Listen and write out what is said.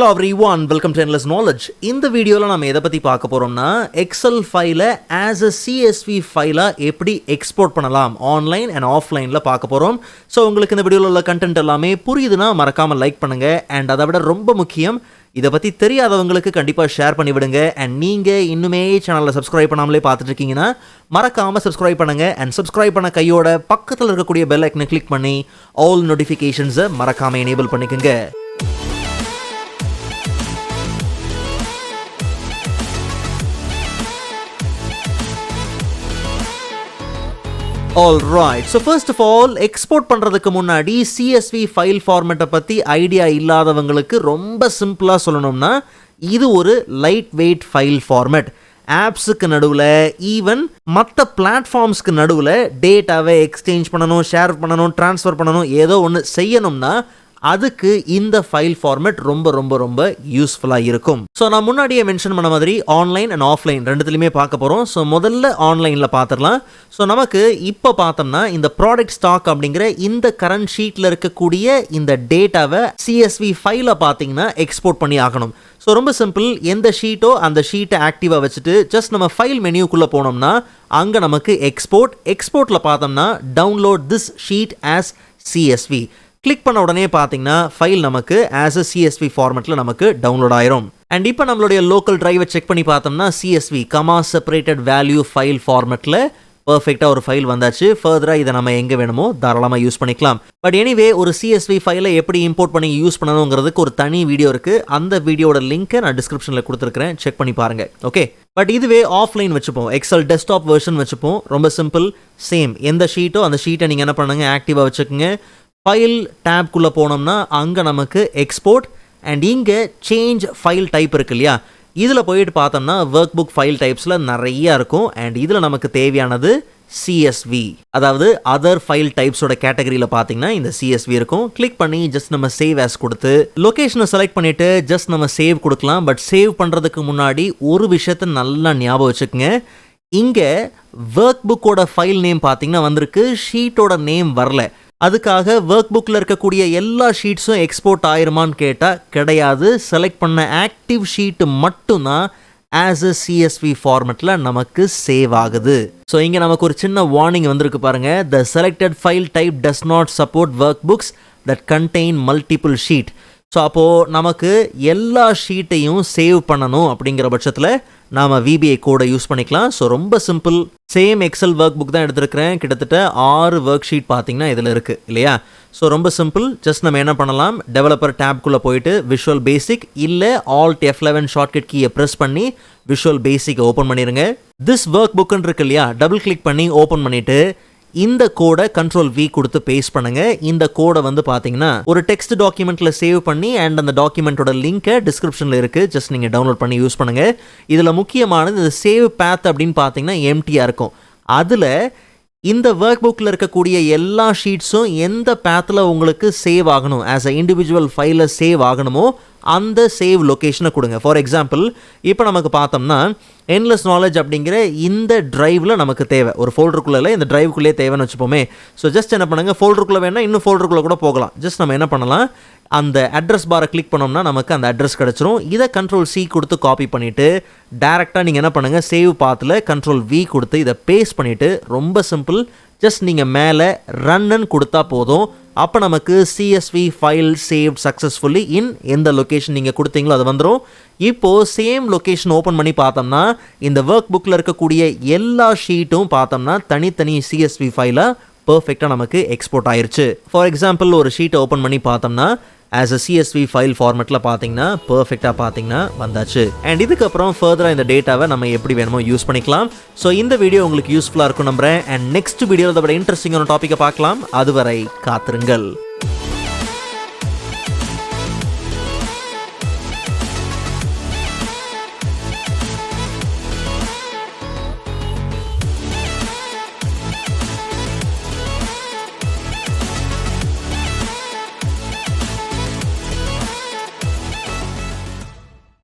Hello everyone, welcome to Endless Knowledge. இந்த வீடியோல நாம எதை பத்தி பார்க்க போறோம்னா Excel ஃபைலை as a CSV ஃபைலா எப்படி எக்ஸ்போர்ட் பண்ணலாம் ஆன்லைன் அண்ட் ஆஃப்லைன்ல பார்க்க போறோம். ஸோ உங்களுக்கு இந்த வீடியோல உள்ள கண்டென்ட் எல்லாமே புரியுதுன்னா மறக்காம லைக் பண்ணுங்க. அண்ட் அதை விட ரொம்ப முக்கியம், இதை பற்றி தெரியாதவங்களுக்கு கண்டிப்பாக ஷேர் பண்ணி விடுங்க. அண்ட் நீங்கள் இன்னுமே சேனலில் சப்ஸ்கிரைப் பண்ணாமலே பார்த்துட்டு இருக்கீங்கன்னா மறக்காமல் சப்ஸ்கிரைப் பண்ணுங்க. அண்ட் சப்ஸ்கிரைப் பண்ண கையோட பக்கத்தில் இருக்கக்கூடிய பெல் ஐக்கனை கிளிக் பண்ணி ஆல் நோட்டிஃபிகேஷன்ஸை மறக்காமல் எனேபிள் பண்ணிக்கோங்க. Alright, so first of all, export பண்றதுக்கு முன்னாடி CSV ஃபைல் ஃபார்மேட்டை பற்றி ஐடியா இல்லாதவங்களுக்கு ரொம்ப சிம்பிளாக சொல்லணும்னா இது ஒரு லைட் வெயிட் ஃபைல் ஃபார்மேட். ஆப்ஸுக்கு நடுவில் ஈவன் மற்ற பிளாட்ஃபார்ம்ஸ்க்கு நடுவில் டேட்டாவை எக்ஸ்சேஞ்ச் பண்ணணும், ஷேர் பண்ணணும், ட்ரான்ஸ்ஃபர் பண்ணணும், ஏதோ ஒன்று செய்யணும்னா அதுக்கு இந்த ஃபைல் ஃபார்மேட் ரொம்ப ரொம்ப ரொம்ப யூஸ்ஃபுல்லாக இருக்கும். ஸோ நான் முன்னாடியே மென்ஷன் பண்ண மாதிரி ஆன்லைன் அண்ட் ஆஃப்லைன் ரெண்டுத்துலையுமே பார்க்க போகிறோம். ஸோ முதல்ல ஆன்லைனில் பார்த்துடலாம். ஸோ நமக்கு இப்போ பார்த்தோம்னா இந்த ப்ராடக்ட் ஸ்டாக் அப்படிங்கிற இந்த கரண்ட் ஷீட்டில் இருக்கக்கூடிய இந்த டேட்டாவை CSV ஃபைலை பார்த்தீங்கன்னா எக்ஸ்போர்ட் பண்ணி ஆகணும். ஸோ ரொம்ப சிம்பிள், எந்த ஷீட்டோ அந்த ஷீட்டை ஆக்டிவாக வச்சுட்டு ஜஸ்ட் நம்ம ஃபைல் மெனியூக்குள்ளே போனோம்னா அங்கே நமக்கு எக்ஸ்போர்ட்டில் பார்த்தோம்னா download this sheet as CSV click பண்ண உடனே பார்த்தீங்கன்னா ஃபைல் நமக்கு ஆஸ் அ CSV ஃபார்மேட்டில் நமக்கு டவுன்லோட் ஆயிரும். அண்ட் இப்போ நம்மளுடைய லோக்கல் டிரைவை செக் பண்ணி பார்த்தோம்னா CSV comma separated value file ஃபார்மேட்டில் பர்ஃபெக்டாக ஒரு ஃபைல் வந்தாச்சு. ஃபர்தராக இதை நம்ம எங்கே வேணுமோ தாராளமாக யூஸ் பண்ணிக்கலாம். பட் எனிவே ஒரு CSV ஃபைலை எப்படி இம்போர்ட் பண்ணி யூஸ் பண்ணணுங்கிறதுக்கு ஒரு தனி வீடியோ இருக்குது. அந்த வீடியோட லிங்க்கை நான் டிஸ்கிரிப்ஷனில் கொடுத்துருக்கிறேன், செக் பண்ணி பாருங்கள். ஓகே, பட் இதுவே ஆஃப்லைன் வச்சுப்போம், எக்ஸல் டெஸ்க்டாப் வெர்ஷன் வச்சுப்போம். ரொம்ப சிம்பிள், சேம் எந்த ஷீட்டோ அந்த ஷீட்டை நீங்கள் என்ன பண்ணுங்க, ஆக்டிவாக வச்சுக்கோங்க. ஃபைல் டேப்குள்ளே போனோம்னா அங்கே நமக்கு எக்ஸ்போர்ட் அண்ட் இங்கே சேஞ்ச் ஃபைல் டைப் இருக்கு இல்லையா, இதில் போயிட்டு பார்த்தோம்னா ஒர்க் புக் ஃபைல் டைப்ஸில் நிறையா இருக்கும். அண்ட் இதில் நமக்கு தேவையானது CSV, அதாவது அதர் ஃபைல் டைப்ஸோட கேட்டகரியில் பார்த்தீங்கன்னா இந்த CSV இருக்கும். கிளிக் பண்ணி ஜஸ்ட் நம்ம சேவ் ஆஸ் கொடுத்து லொக்கேஷனை செலக்ட் பண்ணிவிட்டு ஜஸ்ட் நம்ம சேவ் கொடுக்கலாம். பட் சேவ் பண்ணுறதுக்கு முன்னாடி ஒரு விஷயத்தை நல்லா ஞாபகம் வச்சுக்கோங்க. இங்கே ஒர்க் புக்கோட ஃபைல் நேம் பார்த்தீங்கன்னா வந்திருக்கு, ஷீட்டோட நேம் வரல. அதுக்காக ஒர்க் புக்கில் இருக்கக்கூடிய எல்லா ஷீட்ஸும் எக்ஸ்போர்ட் ஆயிருமான்னு கேட்டால் கிடையாது. செலக்ட் பண்ண ஆக்டிவ் ஷீட்டு மட்டும்தான் ஆஸ் அ CSV ஃபார்மேட்டில் நமக்கு சேவ் ஆகுது. ஸோ இங்கே நமக்கு ஒரு சின்ன வார்னிங் வந்திருக்கு பாருங்க, த selected file type does not support work books that contain multiple sheet. So அப்போது நமக்கு எல்லா ஷீட்டையும் சேவ் பண்ணணும் அப்படிங்கிற பட்சத்தில் நாம் VBA கோடை யூஸ் பண்ணிக்கலாம். ஸோ ரொம்ப simple, same Excel workbook தான் எடுத்துருக்கிறேன். கிட்டத்தட்ட 6 ஒர்க் ஷீட் பார்த்தீங்கன்னா இதில் இருக்குது இல்லையா. ஸோ ரொம்ப சிம்பிள், ஜஸ்ட் நம்ம என்ன பண்ணலாம், டெவலப்பர் டேப்குள்ளே போயிட்டு விஷுவல் பேசிக் இல்லை Alt F11 ஷார்ட்கட் கீயை ப்ரெஸ் பண்ணி விஷுவல் பேசிக்கை ஓப்பன் பண்ணிடுங்க. திஸ் ஒர்க் புக்குன்னு இருக்கு இல்லையா, டபுள் கிளிக் பண்ணி ஓப்பன் பண்ணிவிட்டு இந்த கோடை Ctrl+V கொடுத்து பேஸ்ட் பண்ணுங்க. இந்த கோடை வந்து பார்த்தீங்கன்னா ஒரு டெக்ஸ்ட் டாக்குமெண்ட்ல சேவ் பண்ணி அண்ட் அந்த டாக்குமெண்ட்டோட லிங்கை டிஸ்கிரிப்ஷனில் இருக்கு, ஜஸ்ட் நீங்கள் டவுன்லோட் பண்ணி யூஸ் பண்ணுங்க. இதில் முக்கியமானது இந்த சேவ் பேத் அப்படின்னு பார்த்தீங்கன்னா எம்டியாக இருக்கும். அதில் இந்த ஒர்க் புக்கில் இருக்கக்கூடிய எல்லா ஷீட்ஸும் எந்த பேத்தில் உங்களுக்கு சேவ் ஆகணும், ஆஸ் அ இண்டிவிஜுவல் ஃபைலில் சேவ் ஆகணுமோ அந்த சேவ் லொக்கேஷனை கொடுங்க. ஃபார் எக்ஸாம்பிள் இப்போ நமக்கு பார்த்தோம்னா எண்ட்லெஸ் நாலேஜ் அப்படிங்கிற இந்த டிரைவில் நமக்கு தேவை, ஒரு ஃபோல்டருக்குள்ளே இந்த டிரைவுக்குள்ளே தேவைன்னு வச்சுப்போமே. ஸோ ஜஸ்ட் என்ன பண்ணுங்கள், ஃபோல்டருக்குள்ளே வேணால் இன்னும் ஃபோல்டருக்குள்ளே கூட போகலாம். ஜஸ்ட் நம்ம என்ன பண்ணலாம், அந்த அட்ரஸ் பாரை கிளிக் பண்ணோம்னா நமக்கு அந்த அட்ரஸ் கிடச்சிரும். இதை Ctrl+C கொடுத்து காப்பி பண்ணிவிட்டு டேரெக்டாக நீங்கள் என்ன பண்ணுங்கள், சேவ் பாத்தில் Ctrl+V கொடுத்து இதை பேஸ்ட் பண்ணிவிட்டு ரொம்ப சிம்பிள், ஜஸ்ட் நீங்கள் மேலே ரன்னு கொடுத்தா போதும். அப்போ நமக்கு CSV ஃபைல் சேவ் சக்ஸஸ்ஃபுல்லி இன் எந்த லொக்கேஷன் நீங்கள் கொடுத்தீங்களோ அது வந்துடும். இப்போது சேம் லொக்கேஷன் ஓப்பன் பண்ணி பார்த்தோம்னா இந்த ஒர்க் புக்கில் இருக்கக்கூடிய எல்லா ஷீட்டும் பார்த்தோம்னா தனித்தனி CSV ஃபைலாக பர்ஃபெக்டாக நமக்கு எக்ஸ்போர்ட் ஆயிருச்சு. ஃபார் எக்ஸாம்பிள் ஒரு ஷீட்டை ஓப்பன் பண்ணி பார்த்தோம்னா ஆஸ் அ CSV ஃபைல் ஃபார்மேட்டில் பார்த்தீங்கன்னா பர்ஃபெக்டாக பார்த்தீங்கன்னா வந்தாச்சு. அண்ட் இதுக்கப்புறம் ஃபர்தராக இந்த டேட்டாவை நம்ம எப்படி வேணுமோ யூஸ் பண்ணிக்கலாம். ஸோ இந்த வீடியோ உங்களுக்கு யூஸ்ஃபுல்லாக இருக்கும் நம்புறேன். அண்ட் நெக்ஸ்ட் வீடியோவில் இதை விட இன்ட்ரெஸ்டிங்கான டாப்பிக்கை பார்க்கலாம். அதுவரை காத்திருங்கள்.